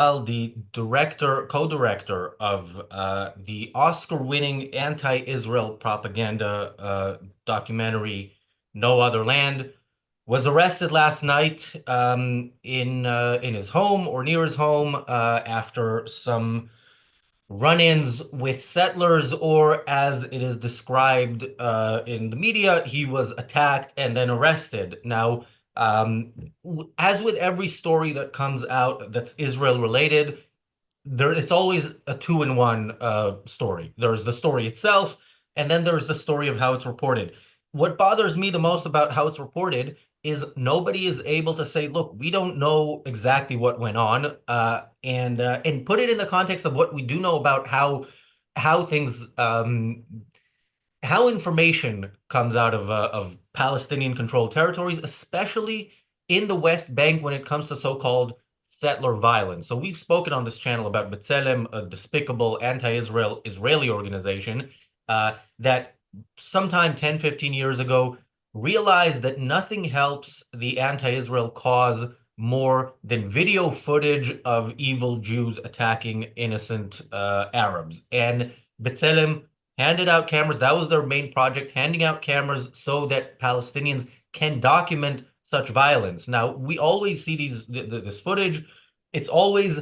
the co-director of the Oscar-winning anti-Israel propaganda documentary No Other Land, was arrested last night in his home or near his home after some run-ins with settlers, or as it is described in the media, he was attacked and then arrested. Now, um, as with every story that comes out that's Israel related, it's always a two-in-one story. There's the story itself, and then there's the story of how it's reported. What bothers me the most about how it's reported is nobody is able to say, look, we don't know exactly what went on, and put it in the context of what we do know about how things how information comes out of Palestinian controlled territories, especially in the West Bank when it comes to so-called settler violence. So we've spoken on this channel about B'Tselem, a despicable anti-Israel Israeli organization that sometime 10, 15 years ago realized that nothing helps the anti-Israel cause more than video footage of evil Jews attacking innocent Arabs. And B'Tselem handed out cameras. That was their main project, handing out cameras so that Palestinians can document such violence. Now, we always see this footage. It's always,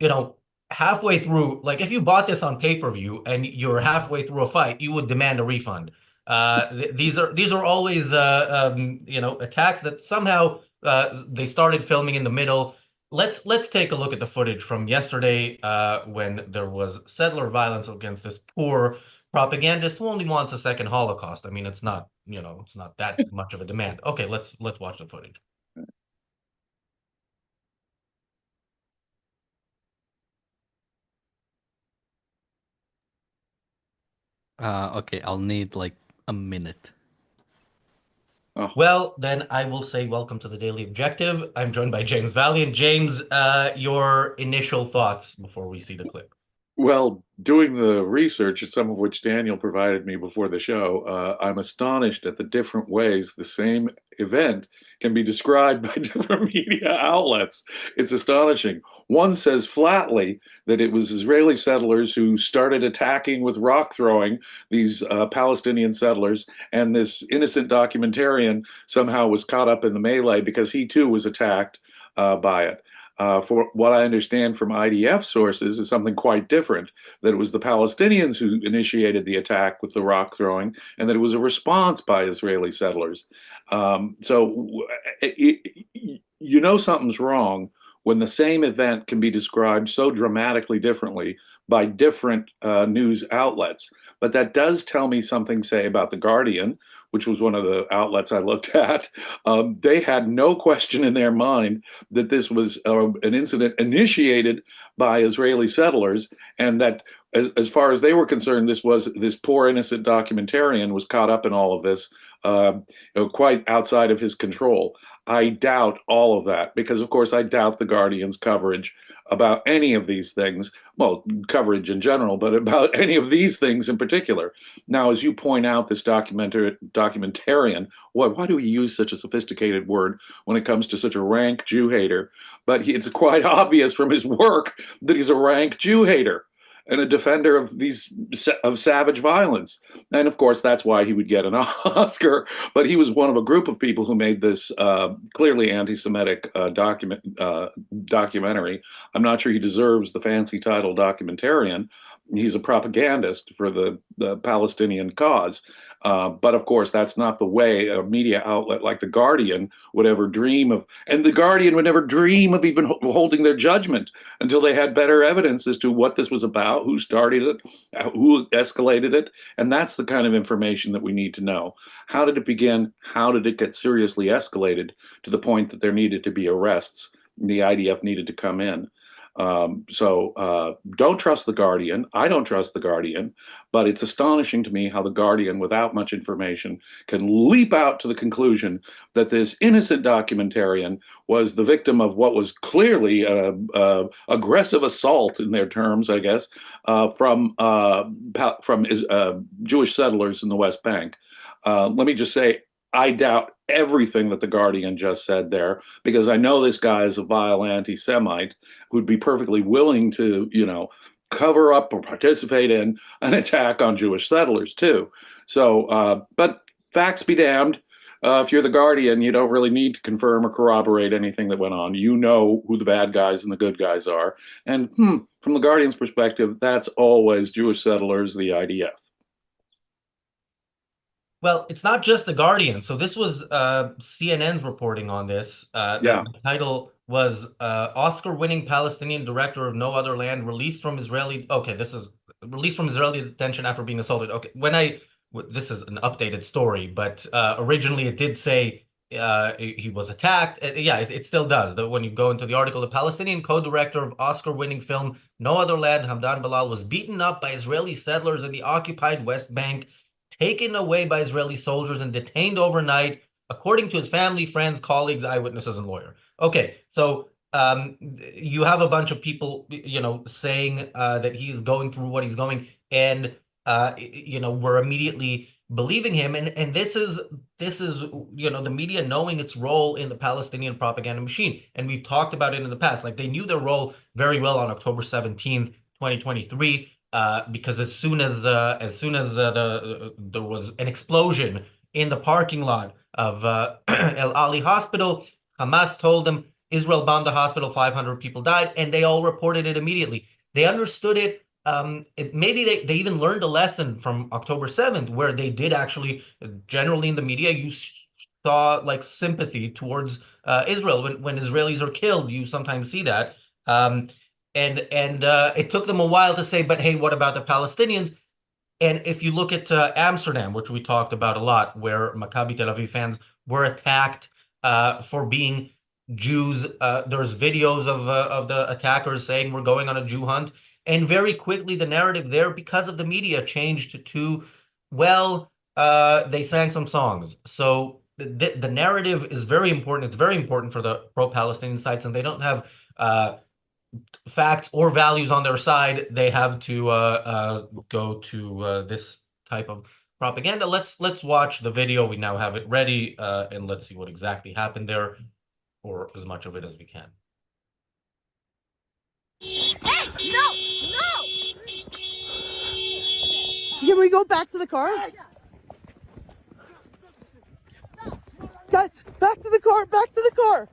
you know, halfway through, like if you bought this on pay-per-view and you're halfway through a fight, you would demand a refund. These are always attacks that somehow they started filming in the middle. Let's take a look at the footage from yesterday when there was settler violence against this poor propagandist who only wants a second Holocaust. I mean, it's not that much of a demand. Okay, let's watch the footage. Okay, I'll need like a minute. Oh, Well, then I will say welcome to the Daily Objective. I'm joined by James Valiant. James, your initial thoughts before we see the clip. well, doing the research, some of which Daniel provided me before the show, I'm astonished at the different ways the same event can be described by different media outlets. It's astonishing. One says flatly that it was Israeli settlers who started attacking with rock throwing these Palestinian settlers, and this innocent documentarian somehow was caught up in the melee because he too was attacked by it. For what I understand from IDF sources, is something quite different. That it was the Palestinians who initiated the attack with the rock throwing, and that it was a response by Israeli settlers. So you know something's wrong when the same event can be described so dramatically differently by different news outlets. But that does tell me something, say, about The Guardian, which was one of the outlets I looked at. They had no question in their mind that this was an incident initiated by Israeli settlers, and that as far as they were concerned, this poor innocent documentarian was caught up in all of this, quite outside of his control. I doubt all of that because, of course, I doubt the Guardian's coverage about any of these things. Well, coverage in general, but about any of these things in particular. Now, as you point out, this documentarian, why do we use such a sophisticated word when it comes to such a rank Jew hater? But it's quite obvious from his work that he's a rank Jew hater and a defender of savage violence. And of course, that's why he would get an Oscar. But he was one of a group of people who made this clearly anti-Semitic documentary. I'm not sure he deserves the fancy title documentarian. He's a propagandist for the Palestinian cause. But of course, that's not the way a media outlet like The Guardian would ever dream of. And The Guardian would never dream of even holding their judgment until they had better evidence as to what this was about, who started it, who escalated it. And that's the kind of information that we need to know. How did it begin? How did it get seriously escalated to the point that there needed to be arrests? The IDF needed to come in. Don't trust The Guardian. I don't trust The Guardian, but it's astonishing to me how The Guardian, without much information, can leap out to the conclusion that this innocent documentarian was the victim of what was clearly aggressive assault, in their terms, I guess, from Jewish settlers in the West Bank. Let me just say, I doubt everything that the Guardian just said there, because I know this guy is a vile anti-Semite who'd be perfectly willing to, cover up or participate in an attack on Jewish settlers too. So, but facts be damned. If you're the Guardian, you don't really need to confirm or corroborate anything that went on. You know who the bad guys and the good guys are. And from the Guardian's perspective, that's always Jewish settlers, the IDF. Well, it's not just the Guardian. So this was CNN's reporting on this. Yeah. The title was Oscar-winning Palestinian director of No Other Land released from Israeli. Okay, this is released from Israeli detention after being assaulted. Okay, this is an updated story, but originally it did say he was attacked. Yeah, it still does. When you go into the article, the Palestinian co-director of Oscar-winning film No Other Land, Hamdan Bilal, was beaten up by Israeli settlers in the occupied West Bank, taken away by Israeli soldiers and detained overnight, according to his family, friends, colleagues, eyewitnesses, and lawyer. Okay, so you have a bunch of people, saying that he's going through what he's going, and we're immediately believing him, and this is the media knowing its role in the Palestinian propaganda machine, and we've talked about it in the past. Like, they knew their role very well on October 17th, 2023. Because as soon as there was an explosion in the parking lot of El Ali Hospital, Hamas told them Israel bombed the hospital, 500 people died, and they all reported it immediately. They understood it. Maybe they even learned a lesson from October 7th, where they did actually, generally in the media, you saw like sympathy towards Israel. When Israelis are killed, you sometimes see that. And it took them a while to say, but hey, what about the Palestinians? And if you look at Amsterdam, which we talked about a lot, where Maccabi Tel Aviv fans were attacked for being Jews, there's videos of the attackers saying we're going on a Jew hunt. And very quickly, the narrative there, because of the media, changed to, well, they sang some songs. So the narrative is very important. It's very important for the pro-Palestinian sites, and they don't have facts or values on their side. They have to go to this type of propaganda. Let's watch the video. We now have it ready, and let's see what exactly happened there, or as much of it as we can. Hey, no! Can we go back to the car? Guys, back to the car! Back to the car!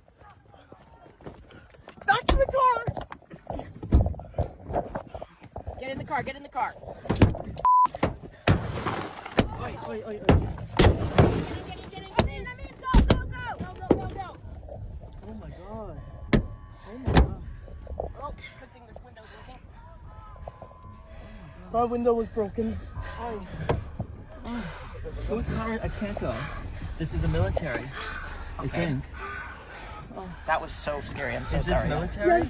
Back to the car! Get in the car, get in the car. Oi, oi, oi, oi. Get in, I mean, go. Oh my god. Oh my god. Oh, good thing this window's working. Our window was broken. Whose car? I can't go. This is a military. I think. That was so scary, I'm so Is this sorry. military?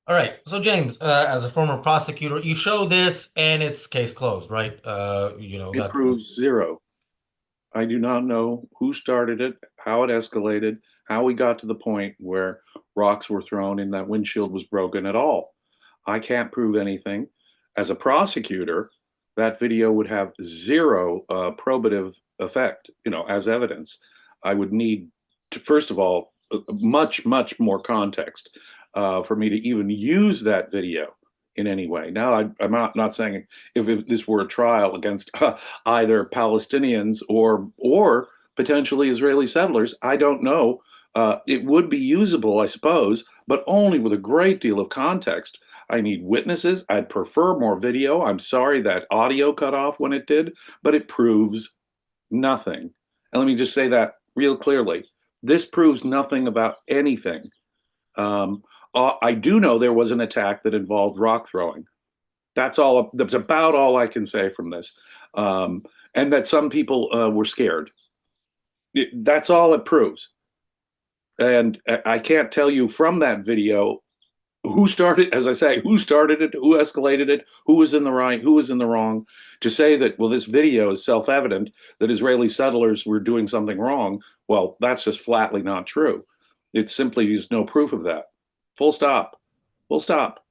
All right. So James, as a former prosecutor, you show this and it's case closed, right? It proves zero. I do not know who started it, how it escalated, how we got to the point where rocks were thrown and that windshield was broken at all. I can't prove anything. As a prosecutor, that video would have zero probative effect, as evidence, I would need to, first of all, much, much more context for me to even use that video in any way. Now, I'm not saying if this were a trial against either Palestinians or potentially Israeli settlers, I don't know. It would be usable, I suppose, but only with a great deal of context. I need witnesses. I'd prefer more video. I'm sorry that audio cut off when it did, but it proves nothing. And let me just say that real clearly. This proves nothing about anything. I do know there was an attack that involved rock throwing. That's about all I can say from this. And that some people were scared. That's all it proves. And I can't tell you from that video who started, as I say, who started it, who escalated it, who was in the right, who was in the wrong. To say that, well, this video is self-evident that Israeli settlers were doing something wrong, well, that's just flatly not true. It simply is no proof of that. Full stop. Full stop.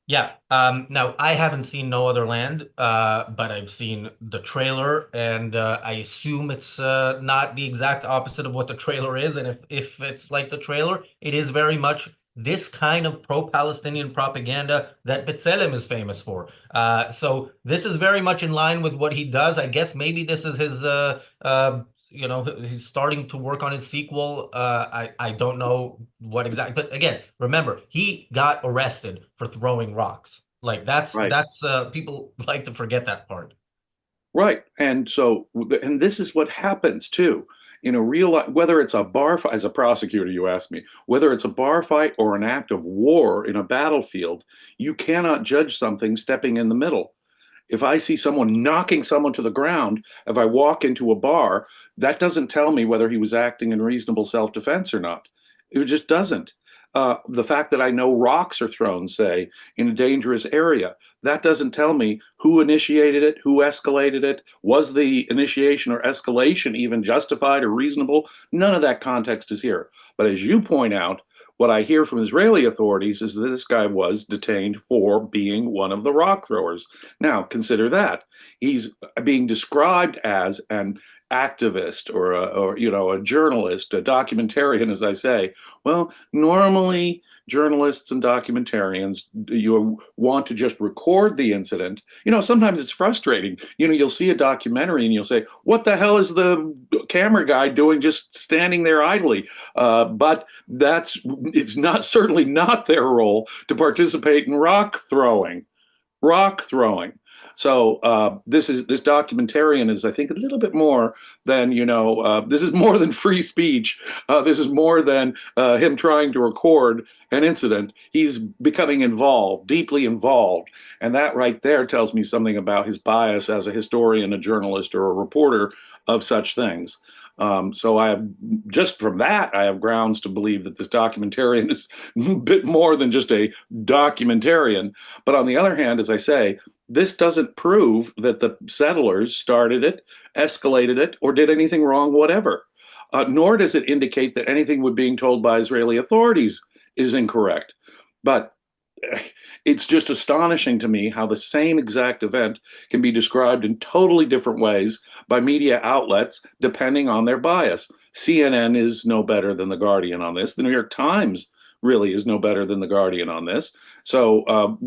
Yeah. Now I haven't seen No Other Land, but I've seen the trailer, and I assume it's not the exact opposite of what the trailer is. And if it's like the trailer, it is very much this kind of pro-Palestinian propaganda that B'Tselem is famous for. So this is very much in line with what he does. I guess maybe this is his he's starting to work on his sequel. I don't know what exactly, but again, remember, he got arrested for throwing rocks. Like that's Right. People like to forget that part. Right. And this is what happens too. In a real life, whether it's a bar fight, as a prosecutor, you ask me, whether it's a bar fight or an act of war in a battlefield, you cannot judge something stepping in the middle. If I see someone knocking someone to the ground, if I walk into a bar, that doesn't tell me whether he was acting in reasonable self-defense or not. It just doesn't. The fact that I know rocks are thrown, say, in a dangerous area, that doesn't tell me who initiated it, who escalated it, was the initiation or escalation even justified or reasonable? None of that context is here. But as you point out, what I hear from Israeli authorities is that this guy was detained for being one of the rock throwers. Now, consider that. He's being described as an activist or a journalist, a documentarian, as I say. Well, normally journalists and documentarians, you want to just record the incident. Sometimes it's frustrating. You'll see a documentary and you'll say, what the hell is the camera guy doing just standing there idly? But it's certainly not their role to participate in rock throwing. So this documentarian is, I think, a little bit more than, this is more than free speech. This is more than him trying to record an incident. He's becoming involved, deeply involved. And that right there tells me something about his bias as a historian, a journalist, or a reporter of such things. So just from that, I have grounds to believe that this documentarian is a bit more than just a documentarian. But on the other hand, as I say, this doesn't prove that the settlers started it, escalated it, or did anything wrong, whatever. Nor does it indicate that anything we're being told by Israeli authorities is incorrect. But it's just astonishing to me how the same exact event can be described in totally different ways by media outlets depending on their bias. CNN is no better than The Guardian on this. The New York Times really is no better than The Guardian on this. So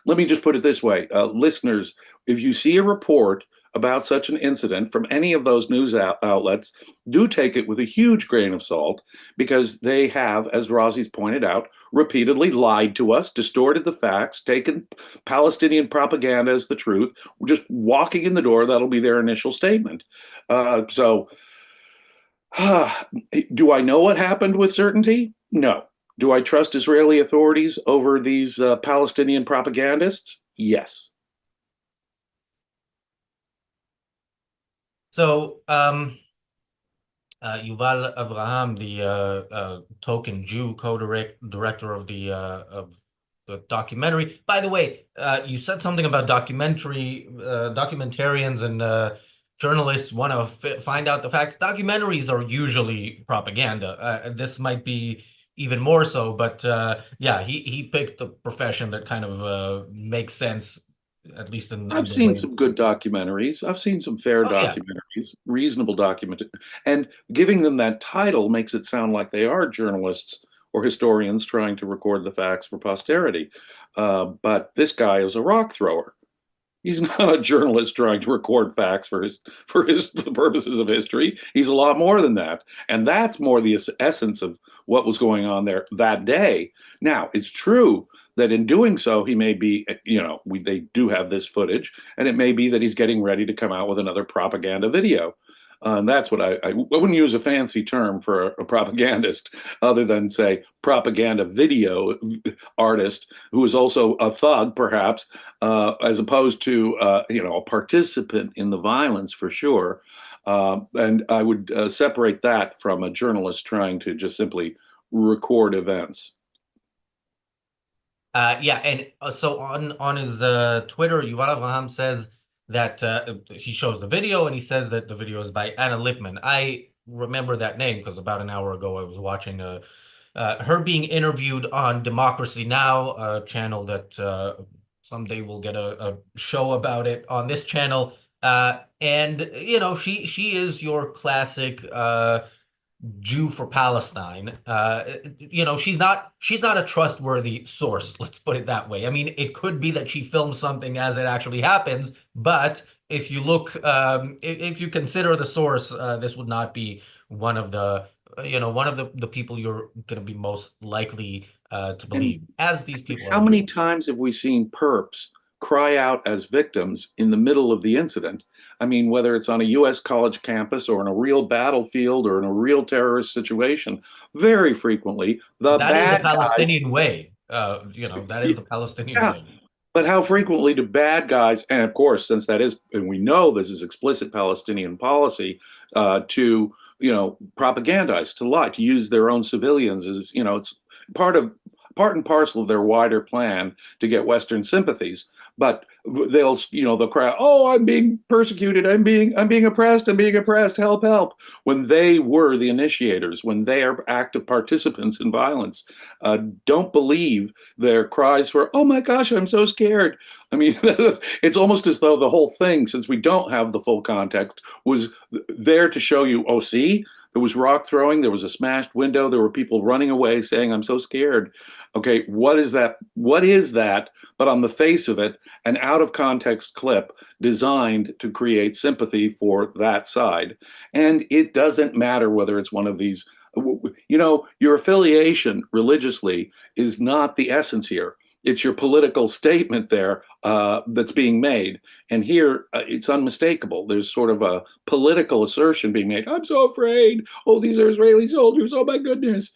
let me just put it this way. Listeners, if you see a report about such an incident from any of those news outlets, do take it with a huge grain of salt, because they have, as Razi's pointed out, repeatedly lied to us, distorted the facts, taken Palestinian propaganda as the truth. We're just walking in the door. That'll be their initial statement. Do I know what happened with certainty? No. Do I trust Israeli authorities over these Palestinian propagandists? Yes. So, Yuval Avraham, the token Jew co-director of the documentary. By the way, you said something about documentarians and journalists want to find out the facts. Documentaries are usually propaganda. This might be even more so, but yeah, he picked the profession that kind of makes sense at least in I've the seen way. some good documentaries. I've seen some fair Oh yeah. documentaries, reasonable document, and giving them that title makes it sound like they are journalists or historians trying to record the facts for posterity. But this guy is a rock thrower. He's not a journalist trying to record facts for the purposes of history. He's a lot more than that, and that's more the essence of what was going on there that day. Now, it's true that in doing so, he may be, they do have this footage, and it may be that he's getting ready to come out with another propaganda video. And that's what I wouldn't use a fancy term for a propagandist other than say propaganda video artist who is also a thug, perhaps, as opposed to a participant in the violence for sure. And I would separate that from a journalist trying to just simply record events. Yeah, and so on his Twitter, Yuval Avraham says that he shows the video and he says that the video is by Anna Lipman. I remember that name because about an hour ago I was watching her being interviewed on Democracy Now, a channel that someday we'll get a show about it on this channel. And she is your classic Jew for Palestine. She's not a trustworthy source, let's put it that way. I mean, it could be that she films something as it actually happens, but if you look, if you consider the source, this would not be one of the people you're going to be most likely to believe, as these people How are. many times have we seen perps cry out as victims in the middle of the incident? I mean, whether it's on a US college campus or in a real battlefield or in a real terrorist situation, very frequently the That is the bad guys. Palestinian way. That is the Palestinian Yeah, way. but how frequently do bad guys, and of course, since that is, and we know this is explicit Palestinian policy, to propagandize, to lie, to use their own civilians as it's part and parcel of their wider plan to get Western sympathies. But they'll cry, "Oh, I'm being persecuted. I'm being oppressed. I'm being oppressed. Help, help!" When they were the initiators, when they are active participants in violence, don't believe their cries for, "Oh my gosh, I'm so scared." I mean, it's almost as though the whole thing, since we don't have the full context, was there to show you, oh, see, there was rock throwing, there was a smashed window, there were people running away saying, "I'm so scared." Okay, what is that? What is that? But on the face of it, an out of context clip designed to create sympathy for that side. And it doesn't matter whether it's one of these, your affiliation religiously is not the essence here. It's your political statement there that's being made. And here it's unmistakable. There's sort of a political assertion being made. "I'm so afraid. Oh, these are Israeli soldiers. Oh, my goodness."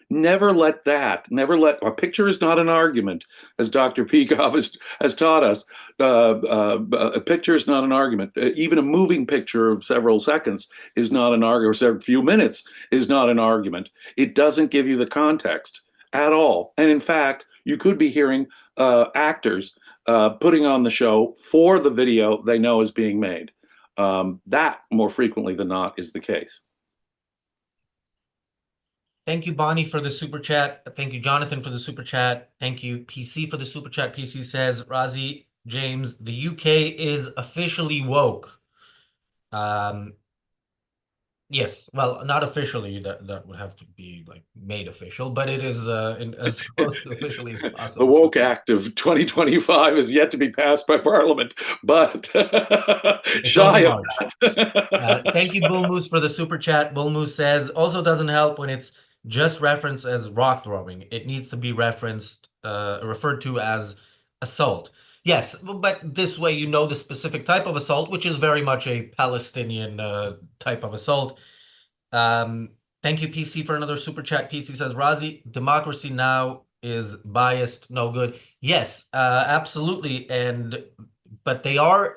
Never let a picture is not an argument, as Dr. Peikoff has taught us. A picture is not an argument. Even a moving picture of several seconds is not an argument, or a few minutes is not an argument. It doesn't give you the context at all. And in fact, you could be hearing actors putting on the show for the video they know is being made. That, more frequently than not, is the case. Thank you, Bonnie, for the super chat. Thank you, Jonathan, for the super chat. Thank you, PC, for the super chat. PC says, Razi, James, the UK is officially woke. Yes, well, not officially. That would have to be like made official, but it is as close to officially as possible. The Woke Act of 2025 is yet to be passed by Parliament, but shy of that. Thank you, Bull Moose, for the super chat. Bull Moose says, also doesn't help when it's just referenced as rock throwing. It needs to be referred to as assault. Yes, but this way you know the specific type of assault, which is very much a Palestinian type of assault. Thank you, PC, for another super chat. PC says, Razi, Democracy Now is biased, no good. Yes, absolutely. But they are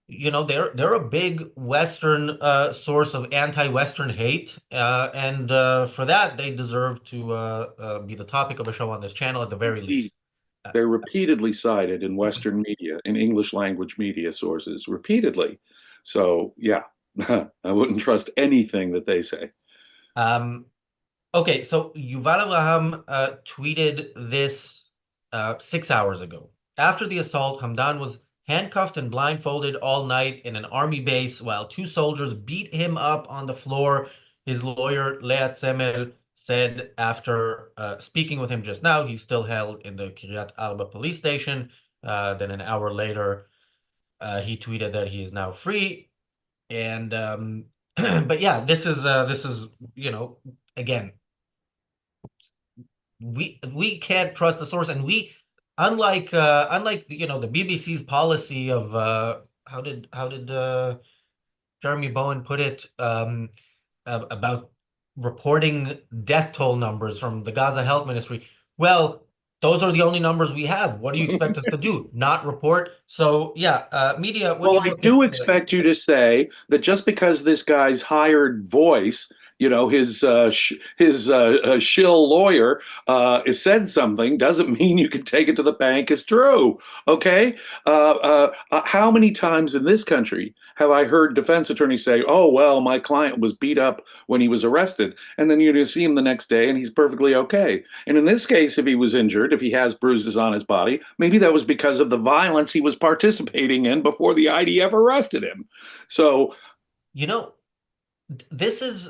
they're a big Western source of anti-Western hate, and for that they deserve to be the topic of a show on this channel at the very least. They're repeatedly cited in Western media, in English language media sources, repeatedly. So yeah, I wouldn't trust anything that they say. Okay, so Yuval Avraham tweeted this 6 hours ago. after the assault, Hamdan was handcuffed and blindfolded all night in an army base while two soldiers beat him up on the floor. His lawyer, Leah Zemel, said after speaking with him just now, he's still held in the Kiryat Arba police station. Then an hour later, he tweeted that he is now free. And but yeah, this is again, we can't trust the source, and we unlike the BBC's policy of how did Jeremy Bowen put it about reporting death toll numbers from the Gaza Health Ministry. Well, those are the only numbers we have. What do you expect us to do? Not report? So yeah, media. Well, I do expect you to say that just because this guy's hired voice, his shill lawyer has said something, doesn't mean you can take it to the bank as true. Okay? How many times in this country have I heard defense attorneys say, "Oh, well, my client was beat up when he was arrested," and then you see him the next day and he's perfectly okay? And in this case, if he was injured, if he has bruises on his body, maybe that was because of the violence he was participating in before the IDF arrested him. So, this is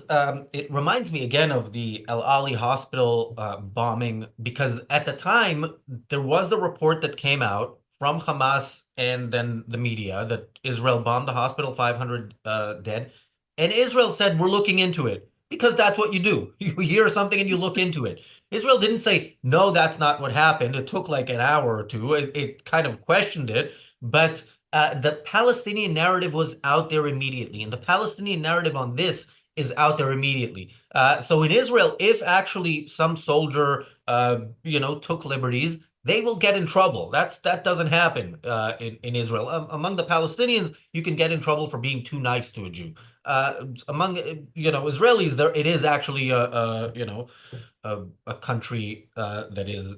it reminds me again of the El Ali hospital bombing, because at the time there was the report that came out from Hamas and then the media that Israel bombed the hospital, 500 dead, and Israel said we're looking into it, because that's what you do. You hear something and you look into it. Israel didn't say no, that's not what happened. It took like an hour or two. It kind of questioned it, but the Palestinian narrative was out there immediately, and the Palestinian narrative on this is out there immediately. So in Israel, if actually some soldier, took liberties, they will get in trouble. That doesn't happen in Israel. Among the Palestinians, you can get in trouble for being too nice to a Jew. Among Israelis, it is actually a country that is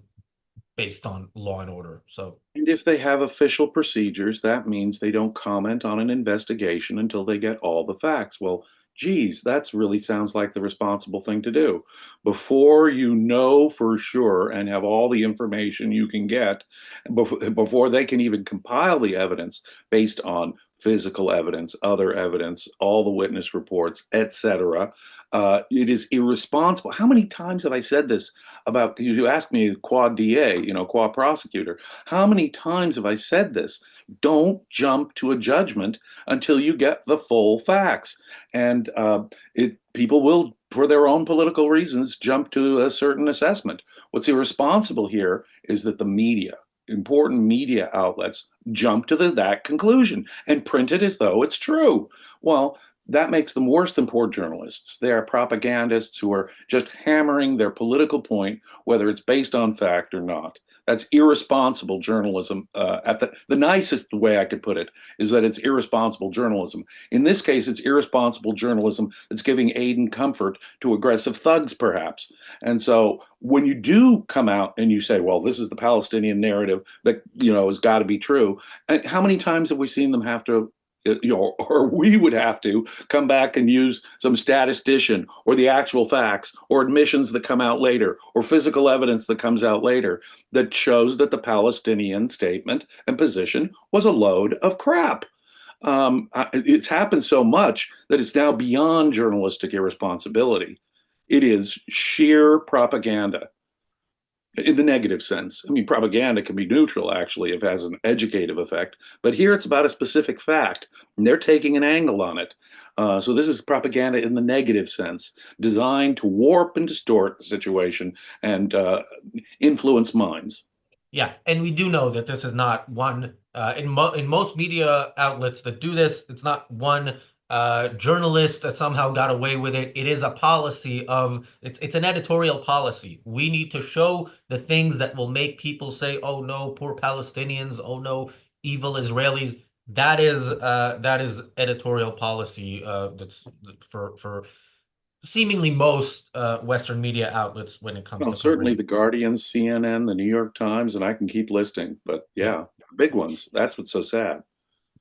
based on law and order. So, and if they have official procedures, that means they don't comment on an investigation until they get all the facts. Well, geez, that's really sounds like the responsible thing to do. Before you know for sure and have all the information you can get, before they can even compile the evidence based on physical evidence, other evidence, all the witness reports, etc. It is irresponsible. How many times have I said this about, you asked me, quad DA, quad prosecutor, how many times have I said this? Don't jump to a judgment until you get the full facts. And people will, for their own political reasons, jump to a certain assessment. What's irresponsible here is that the media, important media outlets, jump to that conclusion and print it as though it's true. Well, that makes them worse than poor journalists. They are propagandists who are just hammering their political point, whether it's based on fact or not. That's irresponsible journalism. At the nicest way I could put it is that it's irresponsible journalism. In this case, it's irresponsible journalism that's giving aid and comfort to aggressive thugs, perhaps. And so when you do come out and you say, well, this is the Palestinian narrative that has got to be true, and how many times have we seen them have to, or we would have to come back and use some statistician or the actual facts or admissions that come out later or physical evidence that comes out later that shows that the Palestinian statement and position was a load of crap. It's happened so much that it's now beyond journalistic irresponsibility. It is sheer propaganda. In the negative sense. I mean, propaganda can be neutral, actually, if it has an educative effect. But here it's about a specific fact, and they're taking an angle on it. So this is propaganda in the negative sense, designed to warp and distort the situation and influence minds. Yeah, and we do know that this is not one, in most media outlets that do this, it's not one journalist that somehow got away with it. It is a policy of, it's an editorial policy. We need to show the things that will make people say, oh no, poor Palestinians, oh no, evil Israelis. That is editorial policy that's for seemingly most Western media outlets when it comes to certainly the Guardian, CNN, the New York Times, and I can keep listing. But yeah, big ones. That's what's so sad.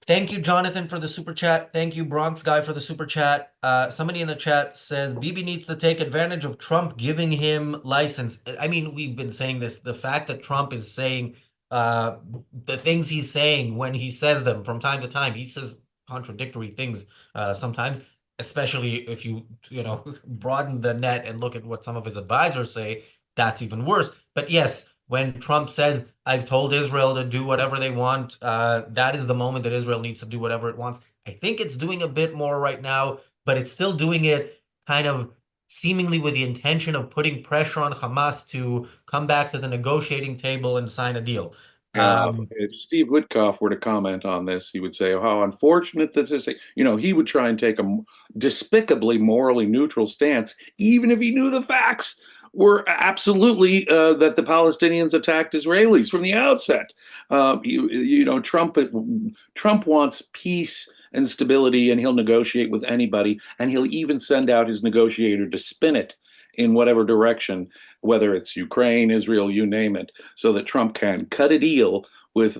Thank you, Jonathan, for the super chat. Thank you, Bronx Guy, for the super chat. Somebody in the chat says Bibi needs to take advantage of Trump giving him license. I mean, we've been saying this. The fact that Trump is saying the things he's saying when he says them from time to time. He says contradictory things sometimes, especially if you know, broaden the net and look at what some of his advisors say, that's even worse. But yes, when Trump says, I've told Israel to do whatever they want, that is the moment that Israel needs to do whatever it wants. I think it's doing a bit more right now, but it's still doing it kind of seemingly with the intention of putting pressure on Hamas to come back to the negotiating table and sign a deal. If Steve Witkoff were to comment on this, he would say, "Oh, how unfortunate that this." He would try and take a despicably morally neutral stance, even if he knew the facts were absolutely that the Palestinians attacked Israelis from the outset. Trump wants peace and stability, and he'll negotiate with anybody, and he'll even send out his negotiator to spin it in whatever direction, whether it's Ukraine, Israel, you name it, so that Trump can cut a deal with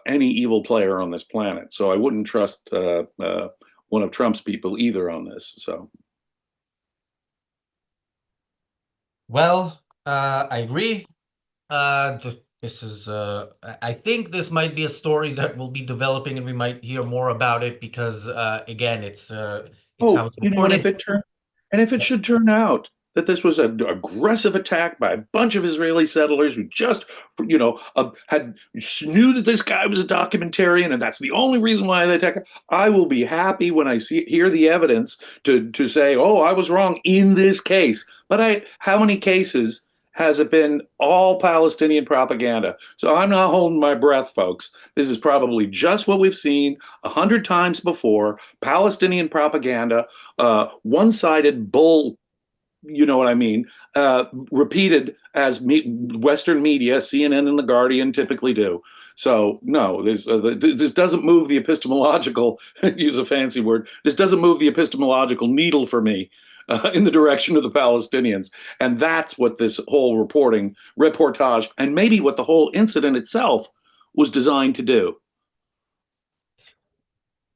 any evil player on this planet. So I wouldn't trust one of Trump's people either on this. So, Well, I agree. This is, I think this might be a story that will be developing, and we might hear more about it because, again, it's how it's and reported. if it should turn out that this was an aggressive attack by a bunch of Israeli settlers who just, had knew that this guy was a documentarian and that's the only reason why they attacked, I will be happy when I hear the evidence to say, oh, I was wrong in this case. But how many cases has it been all Palestinian propaganda? So I'm not holding my breath, folks. This is probably just what we've seen 100 times before: Palestinian propaganda, one-sided bull. You know what I mean? Repeated as Western media, CNN and The Guardian typically do. So no, this doesn't move the epistemological, use a fancy word, this doesn't move the epistemological needle for me in the direction of the Palestinians. And that's what this whole reportage, and maybe what the whole incident itself was designed to do.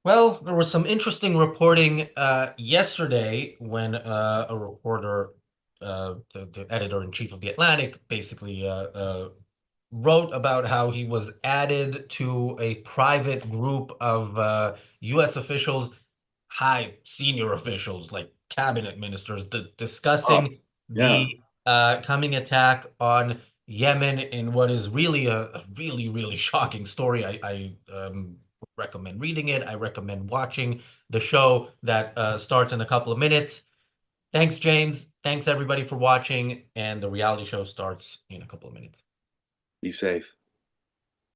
Well, there was some interesting reporting yesterday when a reporter, the editor-in-chief of The Atlantic, basically wrote about how he was added to a private group of U.S. officials, high senior officials like cabinet ministers, discussing yeah. the coming attack on Yemen in what is really a really, really shocking story. I recommend reading it. I recommend watching the show that starts in a couple of minutes. Thanks, James. Thanks, everybody, for watching. And the reality show starts in a couple of minutes. Be safe.